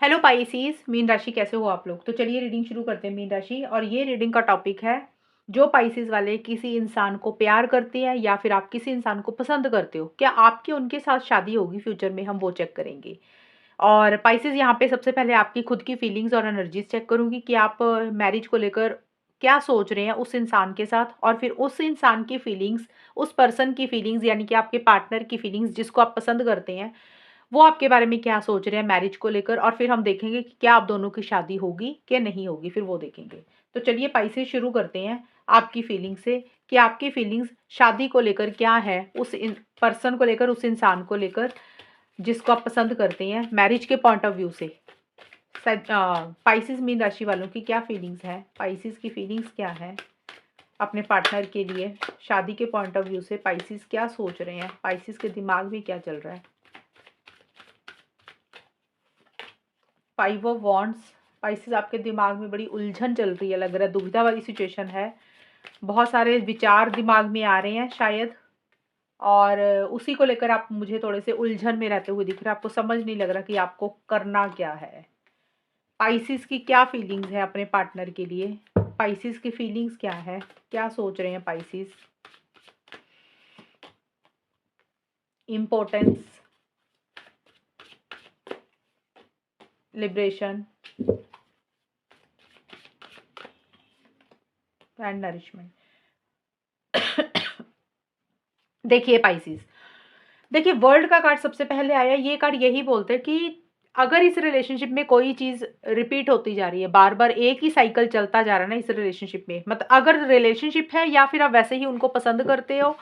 Hello पाइसीस, mean राशि कैसे हो आप लोग। तो चलिए रीडिंग शुरू करते हैं मीन राशि। और ये रीडिंग का टॉपिक है, जो पाइसीस वाले किसी इंसान को प्यार करते हैं या फिर आप किसी इंसान को पसंद करते हो, क्या आपकी उनके साथ शादी होगी फ्यूचर में, हम वो चेक करेंगे। और पाइसेस यहाँ पे सबसे पहले आपकी खुद की फीलिंग्स और एनर्जीज चेक करूंगी कि आप मैरिज को लेकर क्या सोच रहे हैं उस इंसान के साथ, और फिर उस इंसान की फीलिंग्स, उस पर्सन की फीलिंग्स यानी कि आपके पार्टनर की फीलिंग्स जिसको आप पसंद करते हैं, वो आपके बारे में क्या सोच रहे हैं मैरिज को लेकर। और फिर हम देखेंगे कि क्या आप दोनों की शादी होगी कि नहीं होगी, फिर वो देखेंगे। तो चलिए पाइसेस शुरू करते हैं आपकी फीलिंग से कि आपकी फीलिंग्स शादी को लेकर क्या है, उस पर्सन को लेकर, उस इंसान को लेकर जिसको आप पसंद करते हैं मैरिज के पॉइंट ऑफ व्यू से। पाइसेस मीन राशि वालों की क्या फीलिंग्स है, पाइसेस की फीलिंग्स क्या है अपने पार्टनर के लिए शादी के पॉइंट ऑफ व्यू से। पाइसेस क्या सोच रहे हैं, पाइसेस के दिमाग में क्या चल रहा है। 5 ऑफ वॉन्ड्स। पाइसेस आपके दिमाग में बड़ी उलझन चल रही है, लग रहा है दुविधा वाली सिचुएशन है। बहुत सारे विचार दिमाग में आ रहे हैं शायद, और उसी को लेकर आप मुझे थोड़े से उलझन में रहते हुए दिख रहे हैं। आपको समझ नहीं लग रहा कि आपको करना क्या है। पाइसेस की क्या फीलिंग्स है अपने पार्टनर के लिए, पाइसेस की फीलिंग्स क्या है, क्या सोच रहे हैं Pisces. Importance, liberation and nourishment. देखिए पाइसेस, देखिए वर्ल्ड का कार्ड सबसे पहले आया। ये कार्ड यही बोलते हैं कि अगर इस रिलेशनशिप में कोई चीज रिपीट होती जा रही है, बार बार एक ही साइकिल चलता जा रहा है ना इस रिलेशनशिप में, मतलब अगर रिलेशनशिप है या फिर आप वैसे ही उनको पसंद करते हो,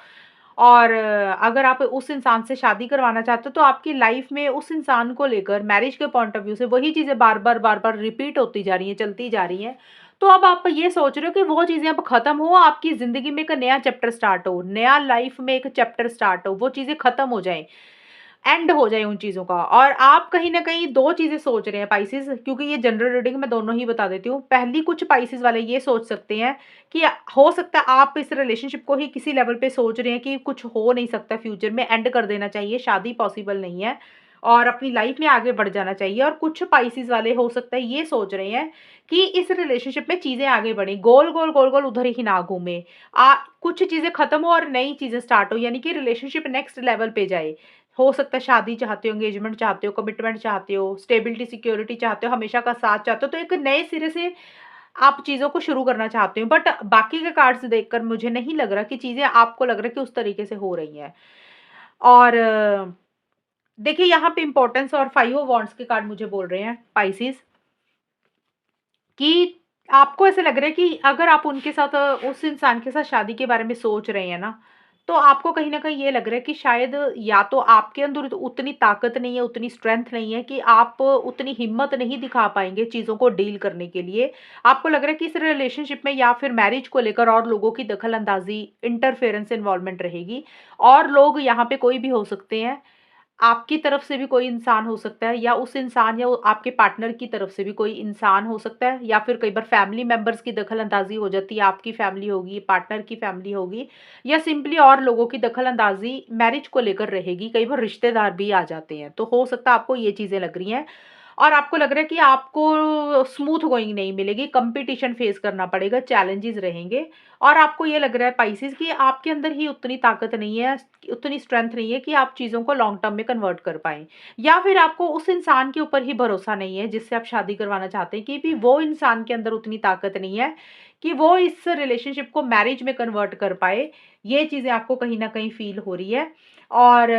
और अगर आप उस इंसान से शादी करवाना चाहते हो, तो आपकी लाइफ में उस इंसान को लेकर मैरिज के पॉइंट ऑफ व्यू से वही चीजें बार बार रिपीट होती जा रही हैं, चलती जा रही हैं। तो अब आप ये सोच रहे हो कि वो चीजें अब खत्म हो, आपकी जिंदगी में एक नया चैप्टर स्टार्ट हो, नया लाइफ में एक चैप्टर स्टार्ट हो, वो चीजें खत्म हो जाएं, एंड हो जाए उन चीज़ों का। और आप कहीं न कहीं 2 चीज़ें सोच रहे हैं पाइसेस, क्योंकि ये जनरल रीडिंग मैं दोनों ही बता देती हूँ। पहली, कुछ पाइसेस वाले ये सोच सकते हैं कि हो सकता है आप इस रिलेशनशिप को ही किसी लेवल पे सोच रहे हैं कि कुछ हो नहीं सकता फ्यूचर में, एंड कर देना चाहिए, शादी पॉसिबल नहीं है और अपनी लाइफ में आगे बढ़ जाना चाहिए। और कुछ पाइसेस वाले हो सकता है ये सोच रहे हैं कि इस रिलेशनशिप में चीज़ें आगे बढ़ें, गोल-गोल उधर ही ना घूमें। कुछ चीज़ें खत्म हो और नई चीज़ें स्टार्ट हो, यानी कि रिलेशनशिप नेक्स्ट लेवल पे जाए। हो सकता है शादी चाहते हो, एंगेजमेंट चाहते हो, कमिटमेंट चाहते हो, स्टेबिलिटी सिक्योरिटी चाहते हो, हमेशा का साथ चाहते हो, तो एक नए सिरे से आप चीज़ों को शुरू करना चाहते हो। बट बाकी के कार्ड्स देखकर मुझे नहीं लग रहा कि चीज़ें आपको लग रहा है कि उस तरीके से हो रही हैं। और देखिए यहाँ पे इम्पोर्टेंस और 5 ऑफ वॉन्ड्स के कार्ड मुझे बोल रहे हैं पाइसेस कि आपको ऐसा लग रहा है कि अगर आप उनके साथ उस इंसान के साथ शादी के बारे में सोच रहे हैं ना, तो आपको कहीं न कहीं ये लग रहा है कि शायद या तो आपके अंदर उतनी ताकत नहीं है, उतनी स्ट्रेंथ नहीं है कि आप उतनी हिम्मत नहीं दिखा पाएँगे चीज़ों को डील करने के लिए। आपको लग रहा है कि इस रिलेशनशिप में या फिर मैरिज को लेकर और लोगों की दखल-अंदाज़ी, इंटरफेरेंस, इन्वॉल्वमेंट रहेगी, और लोग यहाँ पे कोई भी हो सकते हैं। आपकी तरफ से भी कोई इंसान हो सकता है, या उस इंसान या आपके पार्टनर की तरफ से भी कोई इंसान हो सकता है, या फिर कई बार फैमिली मेंबर्स की दखल-अंदाज़ी हो जाती है, आपकी फैमिली होगी, पार्टनर की फैमिली होगी, या सिंपली और लोगों की दखल-अंदाज़ी मैरिज को लेकर रहेगी, कई बार रिश्तेदार भी आ जाते हैं। तो हो सकता है आपको ये चीज़ें लग रही हैं, और आपको लग रहा है कि आपको स्मूथ गोइंग नहीं मिलेगी, कंपटीशन फेस करना पड़ेगा, चैलेंजेस रहेंगे। और आपको ये लग रहा है पाइसेस कि आपके अंदर ही उतनी ताकत नहीं है, उतनी स्ट्रेंथ नहीं है कि आप चीज़ों को लॉन्ग टर्म में कन्वर्ट कर पाएँ। या फिर आपको उस इंसान के ऊपर ही भरोसा नहीं है जिससे आप शादी करवाना चाहते हैं, कि भी वो इंसान के अंदर उतनी ताकत नहीं है कि वो इस रिलेशनशिप को मैरिज में कन्वर्ट कर पाए। ये चीज़ें आपको कहीं न कहीं फ़ील हो रही है। और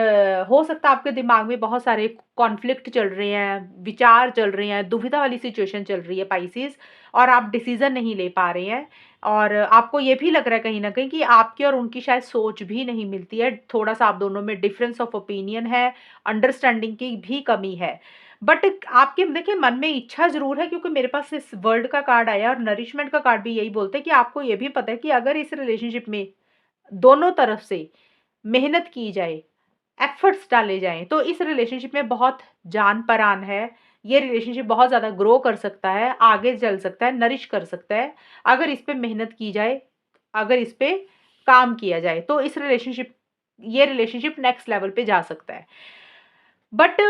हो सकता है आपके दिमाग में बहुत सारे कॉन्फ्लिक्ट चल रहे हैं, विचार चल रहे हैं, दुविधा वाली सिचुएशन चल रही है पाइसेस, और आप डिसीज़न नहीं ले पा रहे हैं। और आपको ये भी लग रहा है कहीं न कहीं कि आपकी और उनकी शायद सोच भी नहीं मिलती है, थोड़ा-सा आप दोनों में डिफरेंस ऑफ ओपिनियन है, अंडरस्टैंडिंग की भी कमी है। बट आपके देखिए मन में इच्छा ज़रूर है, क्योंकि मेरे पास इस वर्ल्ड का कार्ड आया और नरिशमेंट का कार्ड भी यही बोलते हैं कि आपको ये भी पता है कि अगर इस रिलेशनशिप में दोनों तरफ से मेहनत की जाए, एफर्ट्स डाले जाएँ, तो इस रिलेशनशिप में बहुत जान-परान है। ये रिलेशनशिप बहुत ज़्यादा ग्रो कर सकता है, आगे चल सकता है, नरिश कर सकता है, अगर इस पे मेहनत की जाए, अगर इस पे काम किया जाए, तो ये रिलेशनशिप नेक्स्ट लेवल पे जा सकता है। बट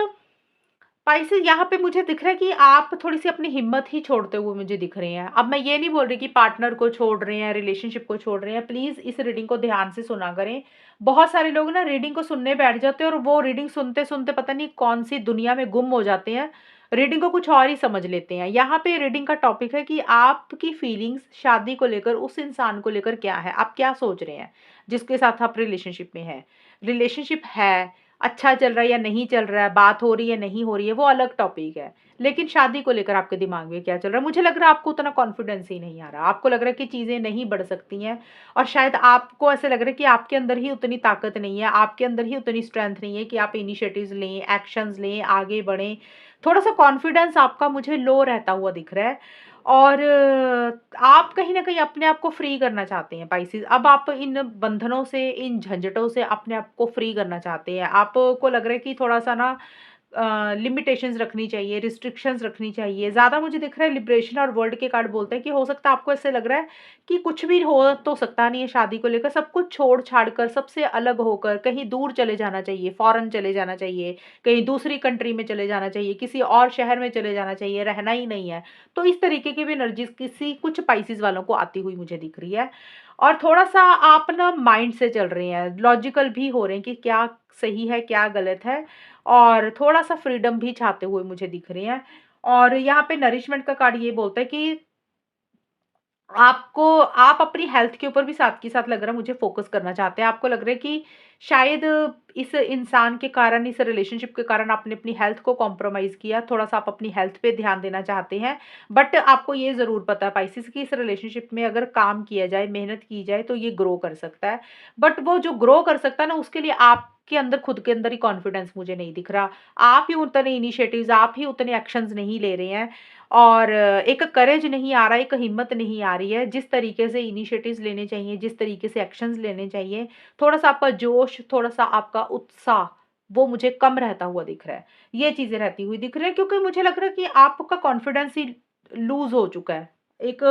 स्पाइसेस यहाँ पे मुझे दिख रहा है कि आप थोड़ी-सी अपनी हिम्मत ही छोड़ते हुए मुझे दिख रहे हैं। अब मैं ये नहीं बोल रही कि पार्टनर को छोड़ रहे हैं, रिलेशनशिप को छोड़ रहे हैं। प्लीज़ इस रीडिंग को ध्यान से सुना करें। बहुत सारे लोग ना रीडिंग को सुनने बैठ जाते हैं और वो रीडिंग सुनते-सुनते पता नहीं कौन-सी दुनिया में गुम हो जाते हैं। रीडिंग को कुछ और ही समझ लेते हैं। यहाँ पे रीडिंग का टॉपिक है कि आपकी फीलिंग्स शादी को लेकर, उस इंसान को लेकर क्या है? आप क्या सोच रहे हैं, जिसके साथ आप रिलेशनशिप में हैं? रिलेशनशिप है, अच्छा चल रहा है या नहीं चल रहा है, बात हो रही है, नहीं हो रही है, वो अलग टॉपिक है। लेकिन शादी को लेकर आपके दिमाग में क्या चल रहा है? मुझे लग रहा है आपको उतना कॉन्फिडेंस ही नहीं आ रहा। आपको लग रहा है कि चीज़ें नहीं बढ़ सकती हैं और शायद आपको ऐसा लग रहा है कि आपके अंदर ही उतनी ताकत नहीं है, आपके अंदर ही उतनी स्ट्रेंथ नहीं है कि आप इनिशिएटिव्स लें, एक्शंस लें, आगे बढ़ें। थोड़ा-सा कॉन्फिडेंस आपका मुझे लो रहता हुआ दिख रहा है और आप कहीं न कहीं अपने आप को फ्री करना चाहते हैं स्पाइसेस। अब आप इन बंधनों से, इन झंझटों से अपने आप को फ्री करना चाहते हैं। आपको लग रहा है कि थोड़ा-सा ना लिमिटेशंस रखनी चाहिए, रिस्ट्रिक्शंस रखनी चाहिए। ज़्यादा मुझे दिख रहा है लिबरेशन और वर्ल्ड के कार्ड बोलते हैं कि हो सकता है आपको ऐसे लग रहा है कि कुछ भी हो तो सकता नहीं है शादी को लेकर, सब कुछ छोड़-छाड़ कर, सबसे अलग होकर कहीं दूर चले जाना चाहिए, फ़ॉरेन चले जाना चाहिए, कहीं दूसरी कंट्री में चले जाना चाहिए, किसी और शहर में चले जाना चाहिए, रहना ही नहीं है। तो इस तरीके की भी एनर्जीज़ किसी कुछ स्पाइसेस वालों को आती हुई मुझे दिख रही है। और थोड़ा-सा आप ना माइंड से चल रहे हैं, लॉजिकल भी हो रहे हैं कि क्या सही है, क्या गलत है और थोड़ा-सा फ्रीडम भी चाहते हुए मुझे दिख रहे हैं। और यहाँ पे नरिशमेंट का कार्ड ये बोलता है कि आपको आप अपनी हेल्थ के ऊपर भी साथ के साथ लग रहा है मुझे फ़ोकस करना चाहते हैं। आपको लग रहा है कि शायद इस इंसान के कारण, इस रिलेशनशिप के कारण आपने अपनी हेल्थ को कॉम्प्रोमाइज़ किया। थोड़ा-सा आप अपनी हेल्थ पे ध्यान देना चाहते हैं। बट आपको ये ज़रूर पता है स्पाइसेस कि इस रिलेशनशिप में अगर काम किया जाए, मेहनत की जाए तो ये ग्रो कर सकता है। बट वो जो ग्रो कर सकता है ना उसके लिए आपके अंदर, खुद के अंदर ही कॉन्फिडेंस मुझे नहीं दिख रहा। आप ही उतने इनिशिएटिव्स, आप ही उतने एक्शंस नहीं ले रहे हैं। और एक करेज नहीं आ रहा है, एक हिम्मत नहीं आ रही है, जिस तरीके से इनिशिएटिव्स लेने चाहिए, जिस तरीके से एक्शंस लेने चाहिए, थोड़ा-सा आपका जोश, थोड़ा-सा आपका उत्साह, वो मुझे कम रहता हुआ दिख रहा है। ये चीज़ें रहती हुई दिख रही हैं क्योंकि मुझे लग रहा है कि आपका कॉन्फिडेंस ही लूज़ हो चुका है। एक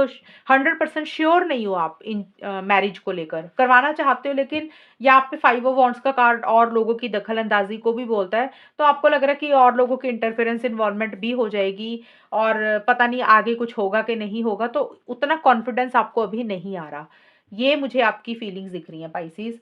100% श्योर नहीं हो आप इन मैरिज को लेकर। करवाना चाहते हो लेकिन यहाँ पे 5 ऑफ वांड्स का कार्ड और लोगों की दखल-अंदाज़ी को भी बोलता है, तो आपको लग रहा है कि और लोगों की इंटरफेरेंस, इन्वॉल्वमेंट भी हो जाएगी और पता नहीं आगे कुछ होगा कि नहीं होगा, तो उतना कॉन्फिडेंस आपको अभी नहीं आ रहा। ये मुझे आपकी फीलिंग्स दिख रही हैं स्पाइसेस।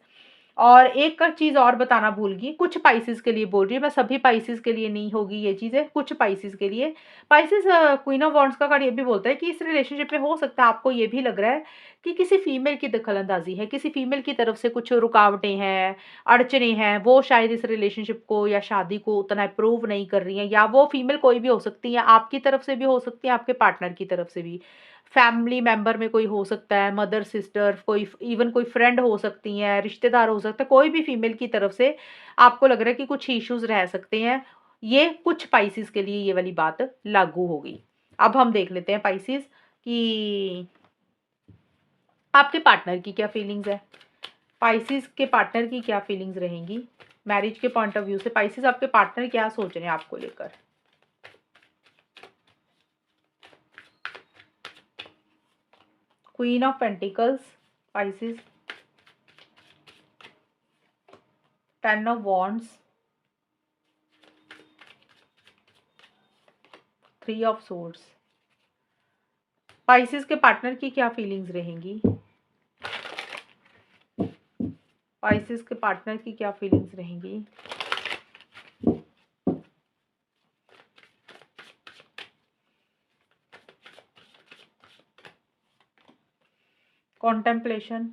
और एक चीज़ और बताना भूल गई, कुछ स्पाइसेस के लिए बोल रही हूँ मैं, सभी स्पाइसेस के लिए नहीं होगी ये चीज़ें, कुछ स्पाइसेस के लिए। स्पाइसेस क्वीन ऑफ वांड्स का कार्ड ये भी बोलता है कि इस रिलेशनशिप में हो सकता है आपको ये भी लग रहा है कि किसी फीमेल की दखल-अंदाज़ी है, किसी फीमेल की तरफ से कुछ रुकावटें हैं, अड़चनें हैं, वो शायद इस रिलेशनशिप को या शादी को उतना अप्रूव नहीं कर रही हैं, या वो फीमेल कोई भी हो सकती है, आपकी तरफ से भी हो सकती है, आपके पार्टनर की तरफ से भी। फैमिली मेंबर में कोई हो सकता है, मदर, सिस्टर, कोई इवन कोई फ्रेंड हो सकती हैं, रिश्तेदार हो सकता है, कोई भी फीमेल की तरफ से आपको लग रहा है कि कुछ इश्यूज़ रह सकते हैं। ये कुछ स्पाइसेस के लिए ये वाली बात लागू होगी। अब हम देख लेते हैं स्पाइसेस कि आपके पार्टनर की क्या फीलिंग्स है? स्पाइसेस के पार्टनर की क्या फीलिंग्स रहेंगी? मैरिज के पॉइंट ऑफ व्यू से स्पाइसेस आपके पार्टनर क्या सोच रहे हैं आपको लेकर? Queen of pentacles, spices, 10 of wands, 3 of swords. Spices के पार्टनर की क्या फीलिंग्स रहेंगी? स्पाइसेस के पार्टनर की क्या फीलिंग्स रहेंगी? Contemplation,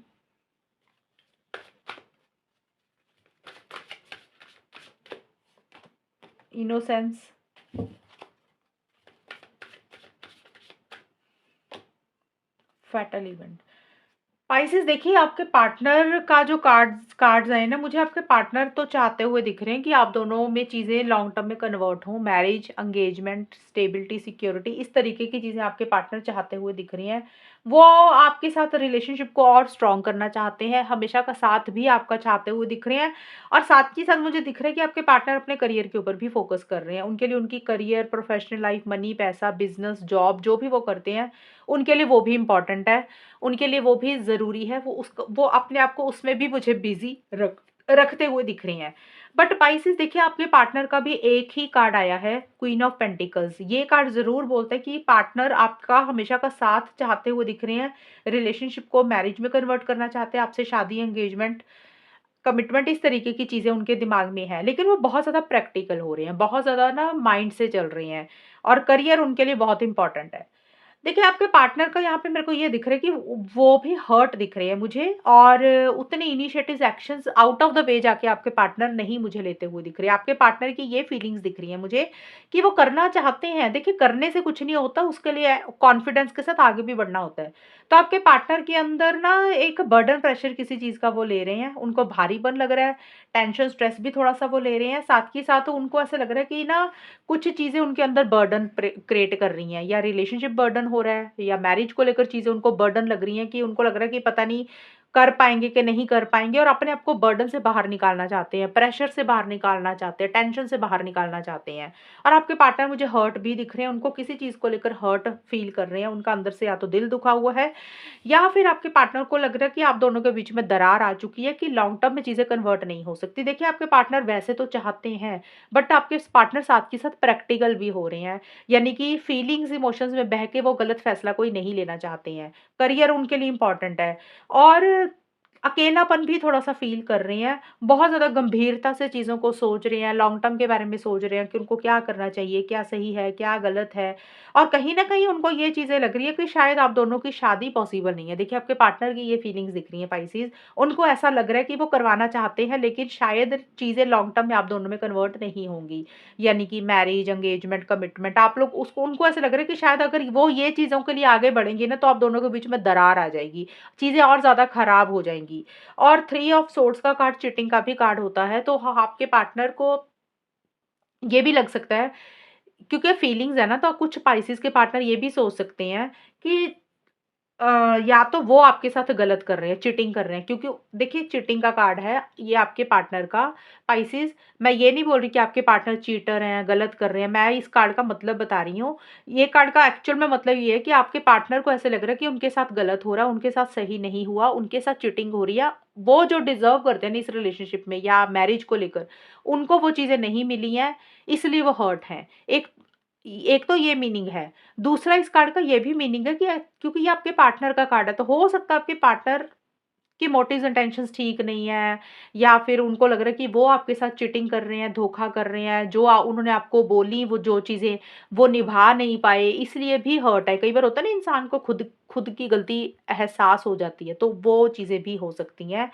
innocence, fatal event. Spices देखिए, आपके पार्टनर का जो कार्ड्स कार्ड्स आए ना, मुझे आपके पार्टनर तो चाहते हुए दिख रहे हैं कि आप दोनों में चीज़ें लॉन्ग टर्म में कन्वर्ट हों, मैरिज, एंगेजमेंट, स्टेबिलिटी, सिक्योरिटी, इस तरीके की चीज़ें आपके पार्टनर चाहते हुए दिख रही हैं। वो आपके साथ रिलेशनशिप को और स्ट्रॉन्ग करना चाहते हैं, हमेशा का साथ भी आपका चाहते हुए दिख रहे हैं और साथ ही साथ मुझे दिख रहा है कि आपके पार्टनर अपने करियर के ऊपर भी फोकस कर रहे हैं। उनके लिए उनकी करियर, प्रोफेशनल लाइफ, मनी, पैसा, बिज़नेस, जॉब जो भी वो करते हैं, उनके लिए वो भी इम्पोर्टेंट है। उनके लिए वो भी ज़रूरी है, वो अपने आप को उसमें भी मुझे बिज़ी रखते हुए दिख रही हैं। बट स्पाइसेस देखिए आपके पार्टनर का भी एक ही कार्ड आया है, क्वीन ऑफ पेंटिकल्स। ये कार्ड ज़रूर बोलता है कि पार्टनर आपका हमेशा का साथ चाहते हुए दिख रहे हैं, रिलेशनशिप को मैरिज में कन्वर्ट करना चाहते हैं, आपसे शादी, एंगेजमेंट, कमिटमेंट, इस तरीके की चीज़ें उनके दिमाग में है। लेकिन वो बहुत ज़्यादा प्रैक्टिकल हो रहे हैं, बहुत ज़्यादा ना माइंड से चल रहे हैं और करियर उनके लिए बहुत इम्पोर्टेंट है। देखिए, आपके पार्टनर का यहाँ पे मेरे को ये दिख रहा है कि वो भी हर्ट दिख रहे हैं मुझे और उतने initiatives, actions out of the way जाके आपके पार्टनर नहीं मुझे लेते हुए दिख रहे हैं। आपके पार्टनर की ये फीलिंग्स दिख रही हैं मुझे कि वो करना चाहते हैं। देखिए, करने से कुछ नहीं होता, उसके लिए कॉन्फिडेंस के साथ आगे भी बढ़ना होता है। तो आपके पार्टनर के अंदर ना एक बर्डन प्रेशर किसी चीज़ का वो ले रहे हैं, उनको भारीपन लग रहा है, टेंशन, स्ट्रेस भी थोड़ा-सा वो ले रहे हैं। साथ ही साथ उनको ऐसा लग रहा है कि ना कुछ चीज़ें उनके अंदर बर्डन क्रिएट कर रही हैं, या रिलेशनशिप बर्डन हो रहा है, या मैरिज को लेकर चीज़ें उनको बर्डन लग रही हैं कि उनको लग रहा है कि पता नहीं कर पाएँगे कि नहीं कर पाएँगे, और अपने आप को बर्डन से बाहर निकालना चाहते हैं, प्रेशर से बाहर निकालना चाहते हैं, टेंशन से बाहर निकालना चाहते हैं। और आपके पार्टनर मुझे हर्ट भी दिख रहे हैं, उनको किसी चीज़ को लेकर हर्ट फ़ील कर रहे हैं, उनका अंदर से या तो दिल दुखा हुआ है, या फिर आपके पार्टनर को लग रहा है कि आप दोनों के बीच में दरार आ चुकी है, कि लॉन्ग टर्म में चीज़ें कन्वर्ट नहीं हो सकती। देखिए, आपके पार्टनर वैसे तो चाहते हैं, बट आपके पार्टनर साथ के साथ प्रैक्टिकल भी हो रहे हैं। यानी कि फीलिंग्स, इमोशंस में बह के वो गलत फैसला कोई नहीं लेना चाहते हैं। करियर उनके लिए इम्पोर्टेंट है और अकेलापन भी थोड़ा-सा फ़ील कर रहे हैं। बहुत ज़्यादा गंभीरता से चीज़ों को सोच रहे हैं, लॉन्ग टर्म के बारे में सोच रहे हैं कि उनको क्या करना चाहिए, क्या सही है, क्या गलत है। और कहीं न कहीं उनको ये चीज़ें लग रही है कि शायद आप दोनों की शादी पॉसिबल नहीं है। देखिए, आपके पार्टनर की ये फीलिंग्स दिख रही हैं पाइसेज़। उनको ऐसा लग रहा है कि वो करवाना चाहते हैं, लेकिन शायद चीज़ें लॉन्ग टर्म में आप दोनों में कन्वर्ट नहीं होंगी। यानी कि मैरिज, एंगेजमेंट, कमिटमेंट, आप लोग उसको उनको ऐसा लग रहा है कि शायद अगर वो ये चीज़ों के लिए आगे बढ़ेंगे ना, तो आप दोनों के बीच में दरार आ जाएगी, चीज़ें और ज़्यादा खराब हो जाएँगी। और थ्री ऑफ सोर्ड्स का कार्ड चीटिंग का भी कार्ड होता है, तो आपके पार्टनर को ये भी लग सकता है, क्योंकि फीलिंग्स है ना, तो कुछ स्पाइसेस के पार्टनर ये भी सोच सकते हैं कि या तो वो आपके साथ गलत कर रहे हैं, चीटिंग कर रहे हैं, क्योंकि देखिए चीटिंग का कार्ड है ये आपके पार्टनर का, स्पाइसेस। मैं ये नहीं बोल रही कि आपके पार्टनर चीटर हैं, गलत कर रहे हैं, मैं इस कार्ड का मतलब बता रही हूँ। ये कार्ड का एक्चुअल में मतलब ये है कि आपके पार्टनर को ऐसे लग रहा है कि उनके साथ गलत हो रहा है, उनके साथ सही नहीं हुआ, उनके साथ चीटिंग हो रही है। वो जो डिज़र्व करते हैं ना इस रिलेशनशिप में या मैरिज को लेकर, उनको वो चीज़ें नहीं मिली हैं, इसलिए वो हर्ट हैं। एक एक तो ये मीनिंग है। दूसरा इस कार्ड का ये भी मीनिंग है कि क्योंकि ये आपके पार्टनर का कार्ड है, तो हो सकता है आपके पार्टनर की मोटिव्स इंटेंशंस ठीक नहीं है, या फिर उनको लग रहा है कि वो आपके साथ चीटिंग कर रहे हैं, धोखा कर रहे हैं, जो उन्होंने आपको बोली वो जो चीज़ें वो निभा नहीं पाए, इसलिए भी हर्ट है। कई बार होता है ना, इंसान को खुद खुद की गलती एहसास हो जाती है, तो वो चीज़ें भी हो सकती हैं।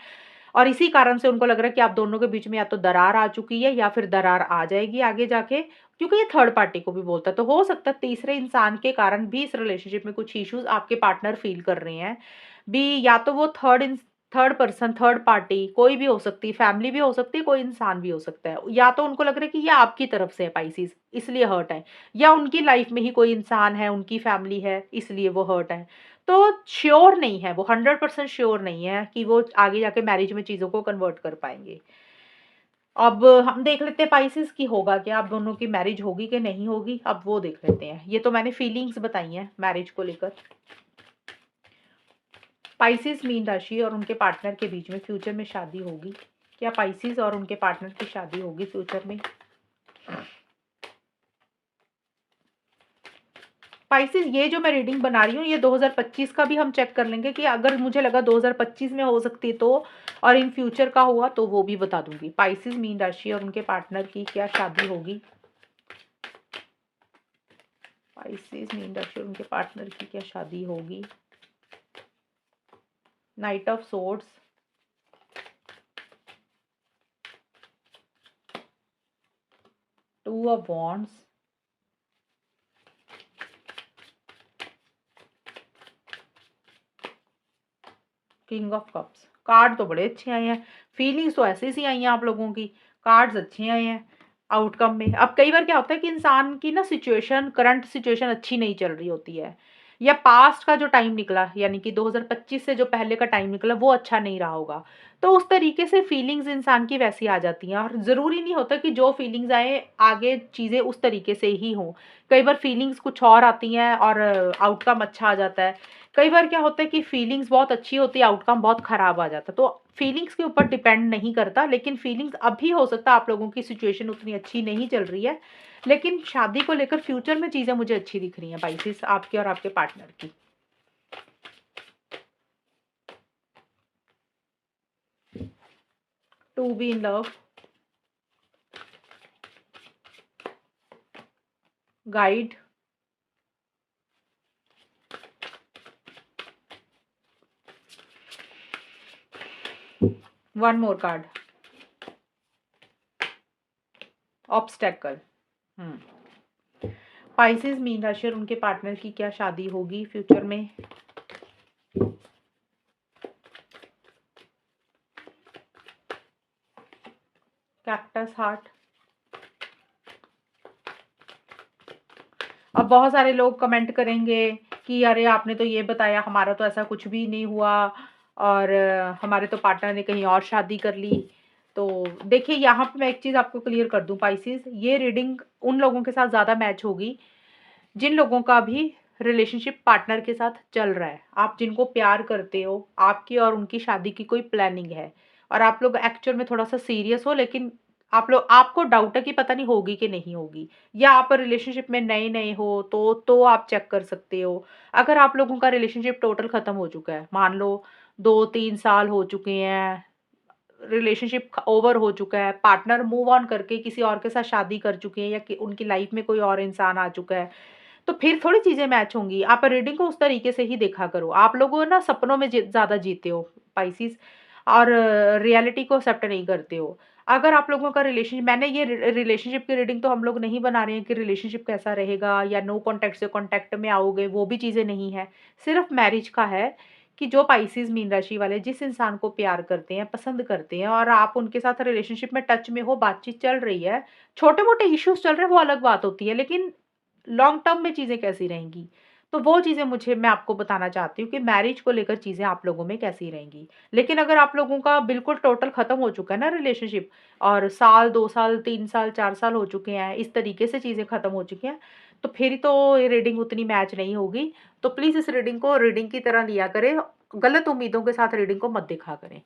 और इसी कारण से उनको लग रहा है कि आप दोनों के बीच में या तो दरार आ चुकी है, या फिर दरार आ जाएगी आगे जाके, क्योंकि ये थर्ड पार्टी को भी बोलता है। तो हो सकता है तीसरे इंसान के कारण भी इस रिलेशनशिप में कुछ इश्यूज़ आपके पार्टनर फ़ील कर रहे हैं। या तो वो थर्ड पर्सन, थर्ड पार्टी कोई भी हो सकती है, फैमिली भी हो सकती है, कोई इंसान भी हो सकता है। या तो उनको लग रहा है कि ये आपकी तरफ से है स्पाइसेस, इसलिए हर्ट है, या उनकी लाइफ़ में ही कोई इंसान है, उनकी फैमिली है, इसलिए वो हर्ट है। तो श्योर नहीं है, वो 100% श्योर नहीं है कि वो आगे जाके मैरिज में चीज़ों को कन्वर्ट कर पाएँगे। अब हम देख लेते हैं पाइसेस की होगा क्या, आप दोनों की मैरिज होगी कि नहीं होगी, अब वो देख लेते हैं। ये तो मैंने फीलिंग्स बताई हैं मैरिज को लेकर। पाइसेस मीन राशि और उनके पार्टनर के बीच में फ्यूचर में शादी होगी। क्या पाइसेस और उनके पार्टनर की शादी होगी फ्यूचर में? स्पाइसेस, ये जो मैं रीडिंग बना रही हूँ ये 2025 का भी हम चेक कर लेंगे, कि अगर मुझे लगा 2025 में हो सकती है तो, और इन फ्यूचर का हुआ तो वो भी बता दूंगी। स्पाइसेस मीन राशि और उनके पार्टनर की क्या शादी होगी? स्पाइसेस मीन राशि और उनके पार्टनर की क्या शादी होगी? Night of swords, two of wands, king of cups. Card तो बड़े अच्छे आए हैं, फीलिंग्स तो ऐसे सी आई हैं आप लोगों की, कार्ड्स अच्छे आए हैं आउटकम में। अब कई बार क्या होता है कि इंसान की ना सिचुएशन, करंट सिचुएशन अच्छी नहीं चल रही होती है, या पास्ट का जो टाइम निकला यानी कि 2025 से जो पहले का टाइम निकला वो अच्छा नहीं रहा होगा। तो उस तरीके से फीलिंग्स इंसान की वैसी आ जाती हैं और ज़रूरी नहीं होता कि जो फीलिंग्स आएँ आगे चीज़ें उस तरीके से ही हों। कई बार फीलिंग्स कुछ और आती हैं और आउटकम अच्छा आ जाता है। कई बार क्या होता है कि फीलिंग्स बहुत अच्छी होती है, आउटकम बहुत खराब आ जाता है। तो फीलिंग्स के ऊपर डिपेंड नहीं करता, लेकिन फीलिंग्स अभी हो सकता है आप लोगों की सिचुएशन उतनी अच्छी नहीं चल रही है, लेकिन शादी को लेकर फ्यूचर में चीज़ें मुझे अच्छी दिख रही हैं पाइसेस आपकी और आपके पार्टनर की। To be in love, guide, one more card, obstacle. Pisces मीन राशि और उनके पार्टनर की क्या शादी होगी फ्यूचर में? Cactus heart. अब बहुत सारे लोग कमेंट करेंगे कि अरे आपने तो ये बताया, हमारा तो ऐसा कुछ भी नहीं हुआ और हमारे तो पार्टनर ने कहीं और शादी कर ली। तो देखिए यहाँ पे मैं एक चीज़ आपको क्लियर कर दूँ पाइसेस, ये रीडिंग उन लोगों के साथ ज़्यादा मैच होगी जिन लोगों का भी रिलेशनशिप पार्टनर के साथ चल रहा है। आप जिनको प्यार करते हो, आपकी और उनकी शादी की कोई प्लानिंग है और आप लोग एक्चुअल में थोड़ा-सा सीरियस हो, लेकिन आपको डाउट है कि पता नहीं होगी कि नहीं होगी, या आप रिलेशनशिप में नए-नए हो तो आप चेक कर सकते हो। अगर आप लोगों का रिलेशनशिप टोटल खत्म हो चुका है, मान लो 2-3 साल हो चुके हैं, रिलेशनशिप ओवर हो चुका है, पार्टनर मूव ऑन करके किसी और के साथ शादी कर चुके हैं या कि उनकी लाइफ में कोई और इंसान आ चुका है, तो फिर थोड़ी चीज़ें मैच होंगी। आप रीडिंग को उस तरीके से ही देखा करो। आप लोग ना सपनों में ज़्यादा जीते हो पाइसेस, और रियलिटी को एक्सेप्ट नहीं करते हो। अगर आप लोगों का मैंने ये रिलेशनशिप की रीडिंग तो हम लोग नहीं बना रहे हैं कि रिलेशनशिप कैसा रहेगा या नो कॉन्टैक्ट से कॉन्टैक्ट में आओगे, वो भी चीज़ें नहीं है। सिर्फ़ मैरिज का है कि जो पाइसेस मीन राशि वाले जिस इंसान को प्यार करते हैं, पसंद करते हैं और आप उनके साथ रिलेशनशिप में टच में हो, बातचीत चल रही है, छोटे-मोटे इश्यूज़ चल रहे हैं वो अलग बात होती है, लेकिन लॉन्ग टर्म में चीज़ें कैसी रहेंगी? तो वो चीज़ें मैं आपको बताना चाहती हूँ कि मैरिज को लेकर चीज़ें आप लोगों में कैसी रहेंगी। लेकिन अगर आप लोगों का बिल्कुल टोटल खत्म हो चुका है ना रिलेशनशिप और साल, 2 साल, 3 साल, 4 साल हो चुके हैं, इस तरीके से चीज़ें खत्म हो चुकी हैं, तो फिर तो ये रीडिंग उतनी मैच नहीं होगी। तो प्लीज़ इस रीडिंग को रीडिंग की तरह लिया करें, गलत उम्मीदों के साथ रीडिंग को मत देखा करें।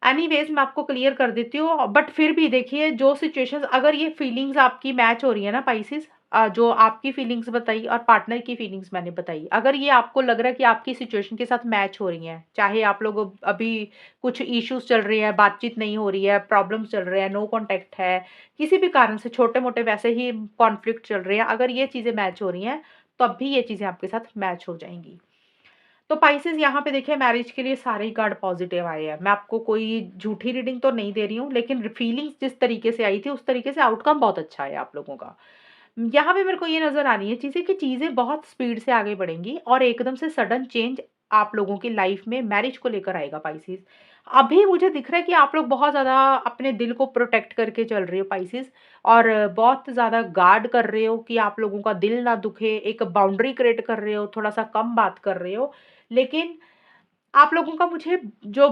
एनीवेज़ मैं आपको क्लियर कर देती हूँ, बट फिर भी देखिए जो सिचुएशंस अगर ये फीलिंग्स आपकी मैच हो रही है ना पाइसेस, जो आपकी फीलिंग्स बताई और पार्टनर की फीलिंग्स मैंने बताई, अगर ये आपको लग रहा है कि आपकी सिचुएशन के साथ मैच हो रही हैं, चाहे आप लोग अभी कुछ इश्यूज़ चल रहे हैं, बातचीत नहीं हो रही है, प्रॉब्लम्स चल रहे हैं, नो कॉन्टैक्ट है, किसी भी कारण से छोटे-मोटे वैसे ही कॉन्फ्लिक्ट चल रहे हैं, अगर ये चीज़ें मैच हो रही हैं, तब भी ये चीज़ें आपके साथ मैच हो जाएँगी। तो पाइसेस यहाँ पे देखिए मैरिज के लिए सारे ही कार्ड पॉजिटिव आए हैं। मैं आपको कोई झूठी रीडिंग तो नहीं दे रही हूँ, लेकिन फीलिंग्स जिस तरीके से आई थी, उस तरीके से आउटकम बहुत अच्छा है आप लोगों का। यहाँ पे मेरे को ये नज़र आ रही है चीज़ें कि चीज़ें बहुत स्पीड से आगे बढ़ेंगी और एकदम से सडन चेंज आप लोगों की लाइफ में मैरिज को लेकर आएगा पाइसेस। अभी मुझे दिख रहा है कि आप लोग बहुत ज़्यादा अपने दिल को प्रोटेक्ट करके चल रहे हो पाइसेस, और बहुत ज़्यादा गार्ड कर रहे हो कि आप लोगों का दिल ना दुखे, एक बाउंड्री क्रिएट कर रहे हो, थोड़ा-सा कम बात कर रहे हो। लेकिन आप लोगों का मुझे जो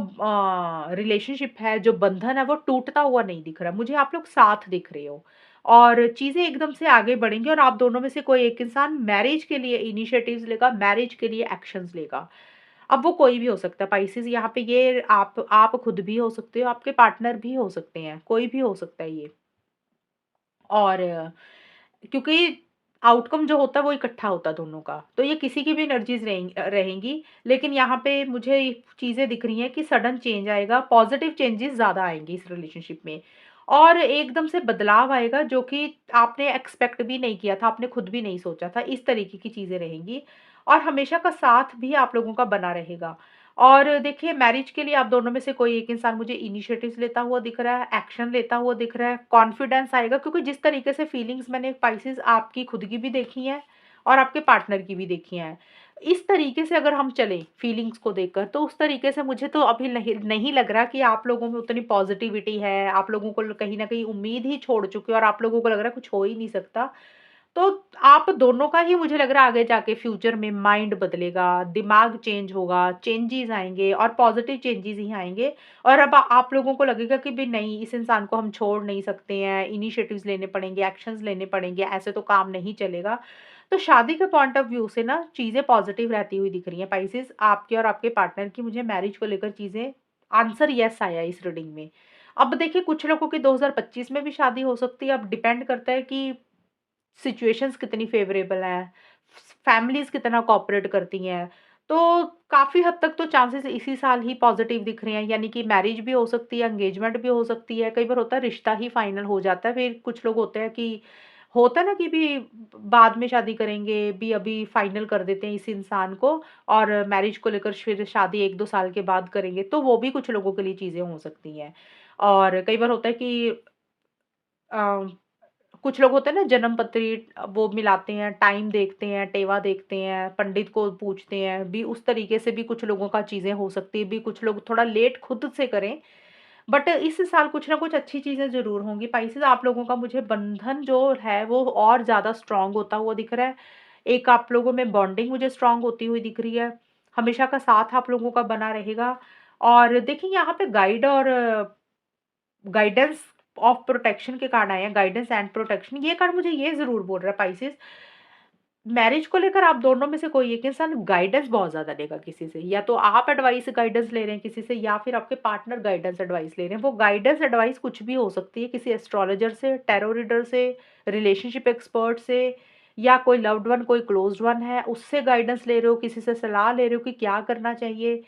रिलेशनशिप है, जो बंधन है, वो टूटता हुआ नहीं दिख रहा। मुझे आप लोग साथ दिख रहे हो और चीज़ें एकदम से आगे बढ़ेंगी और आप दोनों में से कोई एक इंसान मैरिज के लिए इनिशिएटिव्स लेगा, मैरिज के लिए एक्शंस लेगा। अब वो कोई भी हो सकता है पाइसेस, यहाँ पे ये आप खुद भी हो सकते हो, आपके पार्टनर भी हो सकते हैं, कोई भी हो सकता है ये। और क्योंकि आउटकम जो होता है वो इकट्ठा होता है दोनों का, तो ये किसी की भी एनर्जीज़ रहेंगी, लेकिन यहाँ पे मुझे चीज़ें दिख रही हैं कि सडन चेंज आएगा, पॉज़िटिव चेंजेज़ ज़्यादा आएँगी इस रिलेशनशिप में और एकदम से बदलाव आएगा जो कि आपने एक्सपेक्ट भी नहीं किया था, आपने खुद भी नहीं सोचा था, इस तरीके की चीज़ें रहेंगी और हमेशा का साथ भी आप लोगों का बना रहेगा। और देखिए मैरिज के लिए आप दोनों में से कोई एक इंसान मुझे इनिशिएटिव्स लेता हुआ दिख रहा है, एक्शन लेता हुआ दिख रहा है, कॉन्फिडेंस आएगा क्योंकि जिस तरीके से फीलिंग्स मैंने स्पाइसेस आपकी खुद की भी देखी हैं और आपके पार्टनर की भी देखी हैं। इस तरीके से अगर हम चलें फीलिंग्स को देखकर तो उस तरीके से मुझे तो अभी नहीं नहीं लग रहा कि आप लोगों में उतनी पॉजिटिविटी है, आप लोगों को कहीं न कहीं उम्मीद ही छोड़ चुके हो और आप लोगों को लग रहा है कुछ हो ही नहीं सकता। तो आप दोनों का ही मुझे लग रहा है आगे जाके फ्यूचर में माइंड बदलेगा, दिमाग चेंज होगा, चेंजेज़ आएँगे और पॉज़िटिव चेंजेज़ ही आएँगे। और अब आप लोगों को लगेगा कि भई नहीं, इस इंसान को हम छोड़ नहीं सकते हैं, इनिशिएटिव्स लेने पड़ेंगे, एक्शंस लेने पड़ेंगे, ऐसे तो काम नहीं चलेगा। तो शादी के पॉइंट ऑफ व्यू से ना चीज़ें पॉज़िटिव रहती हुई दिख रही हैं पाइसेज़, आपकी और आपके पार्टनर की। मुझे मैरिज को लेकर चीज़ें आंसर येस आया इस रीडिंग में। अब देखिए कुछ लोगों की 2025 में भी शादी हो सकती है, अब डिपेंड करता है कि सिचुएशंस कितनी फ़ेवरेबल हैं, फैमिलीज़ कितना कोऑपरेट करती हैं। तो काफ़ी हद तक तो चांसेस इसी साल ही पॉज़िटिव दिख रहे हैं, यानी कि मैरिज भी हो सकती है, एंगेजमेंट भी हो सकती है। कई बार होता है रिश्ता ही फाइनल हो जाता है, फिर कुछ लोग होते हैं कि होता है ना कि भी बाद में शादी करेंगे, भी अभी फाइनल कर देते हैं इस इंसान को और मैरिज को लेकर फिर शादी 1-2 साल के बाद करेंगे, तो वो भी कुछ लोगों के लिए चीज़ें हो सकती हैं। और कई बार होता है कि अ कुछ लोग होते हैं ना जन्म पत्री वो मिलाते हैं, टाइम देखते हैं, टेवा देखते हैं, पंडित को पूछते हैं, भी उस तरीके से भी कुछ लोगों का चीज़ें हो सकती है, भी कुछ लोग थोड़ा लेट खुद से करें। बट इस साल कुछ ना कुछ अच्छी चीज़ें ज़रूर होंगी। स्पाइसेस आप लोगों का मुझे बंधन जो है वो और ज़्यादा स्ट्रॉन्ग होता हुआ दिख रहा है। एक आप लोगों में बॉन्डिंग मुझे स्ट्रॉन्ग होती हुई दिख रही है। हमेशा का साथ आप लोगों का बना रहेगा। और देखिए यहाँ पे गाइड और गाइडेंस ऑफ प्रोटेक्शन के कार्ड आए हैं, गाइडेंस एंड प्रोटेक्शन। ये कार्ड मुझे ये ज़रूर बोल रहा है पाइसेस, मैरिज को लेकर आप दोनों में से कोई एक इंसान गाइडेंस बहुत ज़्यादा लेगा किसी से। या तो आप एडवाइस गाइडेंस ले रहे हैं किसी से या फिर आपके पार्टनर गाइडेंस एडवाइस ले रहे हैं। वो गाइडेंस एडवाइस कुछ भी हो सकती है, किसी एस्ट्रोलॉजर से, टैरो रीडर से, रिलेशनशिप एक्सपर्ट से या कोई लव्ड वन, कोई क्लोज्ड वन है, उससे गाइडेंस ले रहे हो, किसी से सलाह ले रहे हो कि क्या करना चाहिए।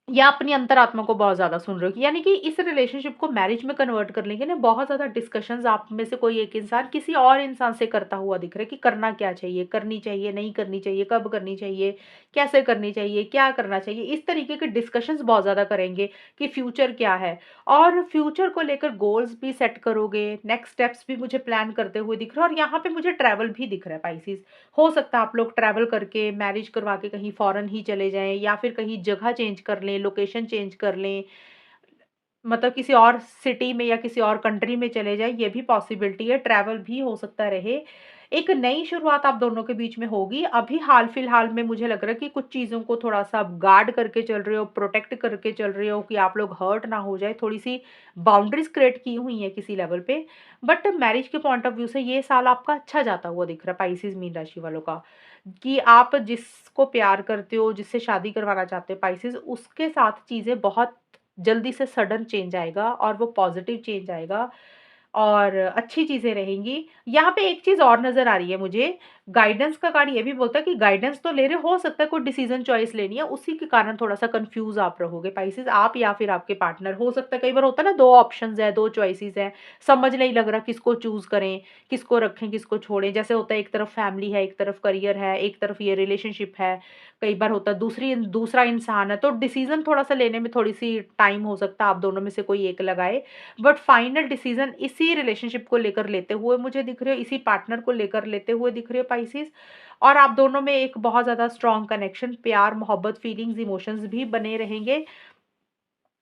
या अपनी अंतरात्मा को बहुत ज़्यादा सुन रहे हो, यानी कि इस रिलेशनशिप को मैरिज में कन्वर्ट कर लेंगे ना, बहुत ज़्यादा डिस्कशंस आप में से कोई एक इंसान किसी और इंसान से करता हुआ दिख रहा है कि करना क्या चाहिए, करनी चाहिए, नहीं करनी चाहिए, कब करनी चाहिए, कैसे करनी चाहिए, क्या करना चाहिए। इस तरीके के डिस्कशंस बहुत ज़्यादा करेंगे कि फ्यूचर क्या है और फ्यूचर को लेकर गोल्स भी सेट करोगे, नेक्स्ट स्टेप्स भी मुझे प्लान करते हुए दिख रहा है। और यहाँ पे मुझे ट्रैवल भी दिख रहा है पाइसेस। हो सकता है आप लोग ट्रैवल करके मैरिज करवा के कहीं फॉरेन ही चले जाएँ या फिर कहीं जगह चेंज कर लें, लोकेशन चेंज कर लें। मतलब किसी और सिटी में या किसी और कंट्री में चले जाएँ, ये भी पॉसिबिलिटी है, ट्रैवल भी हो सकता रहे। एक नई शुरुआत आप दोनों के बीच में होगी। अभी हाल-फिलहाल में मुझे लग रहा है कि कुछ चीज़ों को थोड़ा-सा गार्ड करके चल रहे हो, प्रोटेक्ट करके चल रहे हो कि आप लोग हर्ट ना हो जाए, थोड़ी-सी बाउंड्रीज़ क्रिएट की हुई हैं किसी लेवल पे। बट मैरिज के पॉइंट ऑफ व्यू से ये साल आपका अच्छा जाता हुआ दिख रहा है पाइसेज़ मीन राशि वालों का, कि आप जिसको प्यार करते हो, जिससे शादी करवाना चाहते हो पाइसेज़, उसके साथ चीज़ें बहुत जल्दी से सडन चेंज आएगा और वो पॉज़िटिव चेंज आएगा और अच्छी चीज़ें रहेंगी। यहाँ पे एक चीज़ और नज़र आ रही है मुझे, गाइडेंस का कार्ड ये भी बोलता है कि गाइडेंस तो ले रहे हो सकता है कोई डिसीज़न चॉइस लेनी है, उसी के कारण थोड़ा-सा कन्फ्यूज़ आप रहोगे पाइसेज़, आप या फिर आपके पार्टनर। हो सकता है कई बार होता है ना 2 ऑप्शंस हैं, 2 चॉइसेस हैं, समझ नहीं लग रहा किसको चूज़ करें, किसको रखें, किसको छोड़ें। जैसे होता है एक तरफ फैमिली है, एक तरफ करियर है, एक तरफ ये रिलेशनशिप है, कई बार होता है दूसरा इंसान है, तो डिसीज़न थोड़ा-सा लेने में थोड़ी-सी टाइम हो सकता है, आप दोनों में से कोई एक लगाए। बट फाइनल डिसीजन इसी रिलेशनशिप को लेकर लेते हुए मुझे दिख रहे हो, इसी पार्टनर को लेकर लेते हुए दिख रहे हो पाइसेस। और आप दोनों में एक बहुत ज़्यादा स्ट्रॉन्ग कनेक्शन, प्यार, मोहब्बत, फीलिंग्स, इमोशंस भी बने रहेंगे।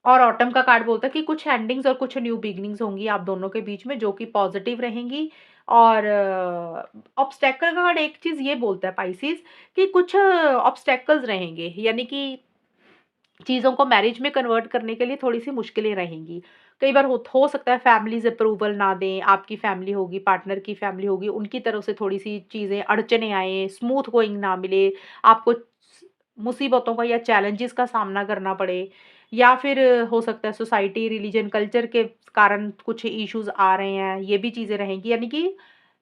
और ऑटम का कार्ड बोलता है कि कुछ एंडिंग्स और कुछ न्यू बिगिनिंग्स होंगी आप दोनों के बीच में जो कि पॉजिटिव रहेंगी। और ऑब्स्टेकल का कार्ड एक चीज़ ये बोलता है पाइसेस कि कुछ ऑब्स्टेकल्स रहेंगे, यानी कि चीज़ों को मैरिज में कन्वर्ट करने के लिए थोड़ी-सी मुश्किलें रहेंगी। कई बार हो सकता है फैमिलीज़ अप्रूवल ना दें, आपकी फैमिली होगी, पार्टनर की फैमिली होगी, उनकी तरफ से थोड़ी-सी चीज़ें अड़चनें आएँ, स्मूथ गोइंग ना मिले, आपको मुसीबतों का या चैलेंजेस का सामना करना पड़े। या फिर हो सकता है सोसाइटी, रिलीजन, कल्चर के कारण कुछ इश्यूज़ आ रहे हैं, ये भी चीज़ें रहेंगी। यानी कि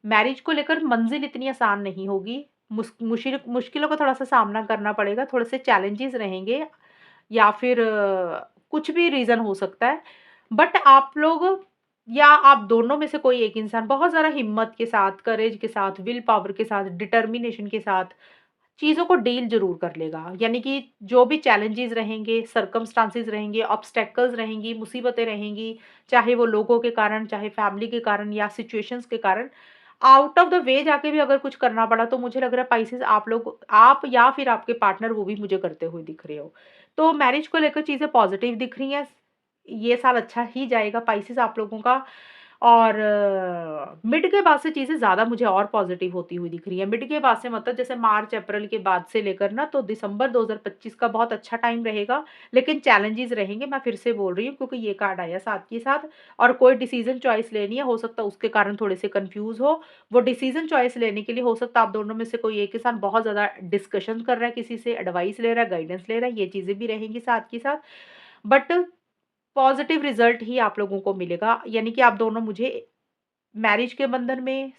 मैरिज को लेकर मंज़िल इतनी आसान नहीं होगी, मुश्किलों का थोड़ा-सा सामना करना पड़ेगा, थोड़े से चैलेंजेस रहेंगे। या फिर कुछ भी रीज़न हो सकता है। बट आप लोग या आप दोनों में से कोई एक इंसान बहुत ज़्यादा हिम्मत के साथ, करेज के साथ, विल पावर के साथ, डिटर्मिनेशन के साथ चीज़ों को डील ज़रूर कर लेगा। यानी कि जो भी चैलेंजेज़ रहेंगे, सर्कमस्टांसेस रहेंगे, ऑब्स्टेकल्स रहेंगी, मुसीबतें रहेंगी, चाहे वो लोगों के कारण, चाहे फैमिली के कारण या सिचुएशंस के कारण, आउट ऑफ द वे जाके भी अगर कुछ करना पड़ा तो मुझे लग रहा है पाइसेस आप या फिर आपके पार्टनर वो भी मुझे करते हुए दिख रहे हो। तो मैरिज को लेकर चीज़ें पॉज़िटिव दिख रही हैं। ये साल अच्छा ही जाएगा पाइसेस आप लोगों का। और मिड के बाद से चीज़ें ज़्यादा मुझे और पॉज़िटिव होती हुई दिख रही हैं। मिड के बाद से मतलब जैसे मार्च, अप्रैल के बाद से लेकर ना तो दिसंबर 2025 का बहुत अच्छा टाइम रहेगा, लेकिन चैलेंजेज़ रहेंगे, मैं फिर से बोल रही हूँ क्योंकि ये कार्ड आया साथ के साथ। और कोई डिसीज़न चॉइस लेनी है, हो सकता है उसके कारण थोड़े से कन्फ्यूज़ हो। वो डिसीज़न चॉइस लेने के लिए हो सकता है आप दोनों में से कोई एक के साथ बहुत ज़्यादा डिस्कशन कर रहा है, किसी से एडवाइस ले रहा है, गाइडेंस ले रहा है, ये चीज़ें भी रहेंगी साथ के साथ। बट पॉज़िटिव रिज़ल्ट ही आप लोगों को मिलेगा, यानी कि आप दोनों मुझे मैरिज के बंधन में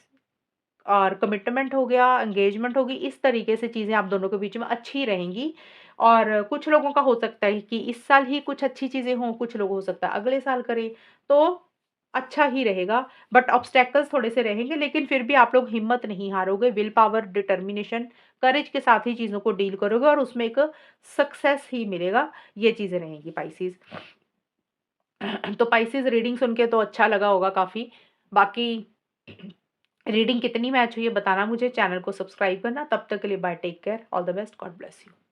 और कमिटमेंट हो गया, एंगेजमेंट होगी, इस तरीके से चीज़ें आप दोनों के बीच में अच्छी रहेंगी। और कुछ लोगों का हो सकता है कि इस साल ही कुछ अच्छी चीज़ें हों, कुछ लोग हो सकता है अगले साल करें, तो अच्छा ही रहेगा। बट ऑब्स्टैकल्स थोड़े से रहेंगे, लेकिन फिर भी आप लोग हिम्मत नहीं हारोगे, विल पावर, डिटर्मिनेशन, करेज के साथ ही चीज़ों को डील करोगे और उसमें एक सक्सेस ही मिलेगा, ये चीज़ें रहेंगी पाइसेस। तो पाइसेस रीडिंग सुन के तो अच्छा लगा होगा काफ़ी। बाकी रीडिंग कितनी मैच हुई है बताना मुझे, चैनल को सब्सक्राइब करना। तब तक के लिए bye, take care, all the best, God bless you.